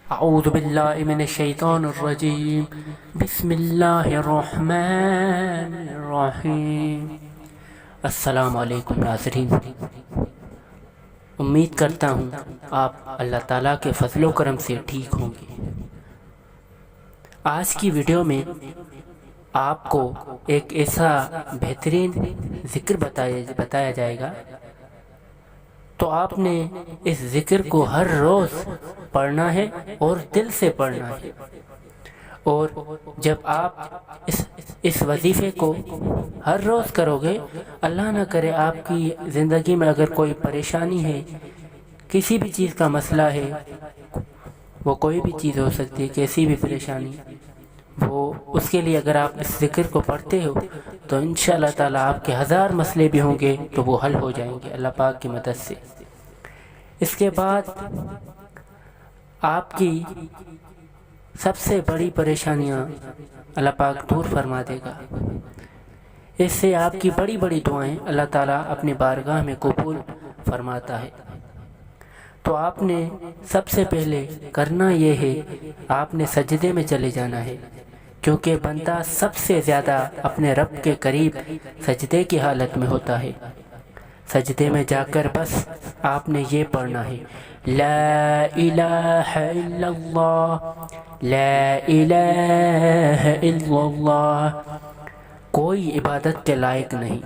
اعوذ باللہ من الشیطان الرجیم بسم اللہ الرحمن الرحیم۔ السلام علیکم ناظرین، امید کرتا ہوں آپ اللہ تعالیٰ کے فضل و کرم سے ٹھیک ہوں گے۔ آج کی ویڈیو میں آپ کو ایک ایسا بہترین ذکر بتایا جائے گا، تو آپ نے اس ذکر کو ہر روز پڑھنا ہے اور دل سے پڑھنا ہے، اور جب آپ اس وظیفے کو ہر روز کرو گے، اللہ نہ کرے آپ کی زندگی میں اگر کوئی پریشانی ہے، کسی بھی چیز کا مسئلہ ہے، وہ کوئی بھی چیز ہو سکتی ہے، کیسی بھی پریشانی، وہ اس کے لیے اگر آپ اس ذکر کو پڑھتے ہو تو انشاءاللہ تعالیٰ آپ کے 1000 مسئلے بھی ہوں گے تو وہ حل ہو جائیں گے اللہ پاک کی مدد سے۔ اس کے بعد آپ کی سب سے بڑی پریشانیاں اللہ پاک دور فرما دے گا۔ اس سے آپ کی بڑی بڑی دعائیں اللہ تعالیٰ اپنی بارگاہ میں قبول فرماتا ہے۔ تو آپ نے سب سے پہلے کرنا یہ ہے، آپ نے سجدے میں چلے جانا ہے، کیونکہ بندہ سب سے زیادہ اپنے رب کے قریب سجدے کی حالت میں ہوتا ہے۔ سجدے میں جا کر بس آپ نے یہ پڑھنا ہے، لا الہ الا اللہ، لا الہ الا اللہ، کوئی عبادت کے لائق نہیں،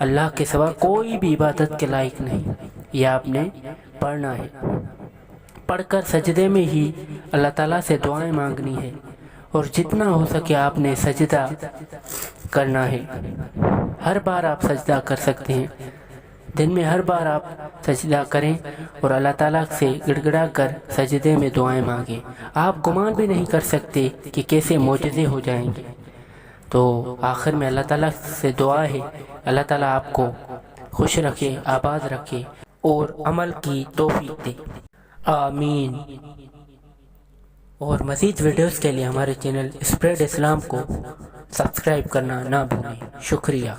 اللہ کے سوا کوئی بھی عبادت کے لائق نہیں، یہ آپ نے پڑھنا ہے۔ پڑھ کر سجدے میں ہی اللہ تعالیٰ سے دعائیں مانگنی ہے، اور جتنا ہو سکے آپ نے سجدہ کرنا ہے۔ ہر بار آپ سجدہ کر سکتے ہیں، دن میں ہر بار آپ سجدہ کریں اور اللہ تعالیٰ سے گڑ گڑا کر سجدے میں دعائیں مانگیں۔ آپ گمان بھی نہیں کر سکتے کہ کیسے معجزے ہو جائیں گے۔ تو آخر میں اللہ تعالیٰ سے دعا ہے، اللہ تعالیٰ آپ کو خوش رکھے، آباد رکھے اور عمل کی توفیق دے، آمین۔ اور مزید ویڈیوز کے لیے ہمارے چینل اسپریڈ اسلام کو سبسکرائب کرنا نہ بھولیں۔ شکریہ۔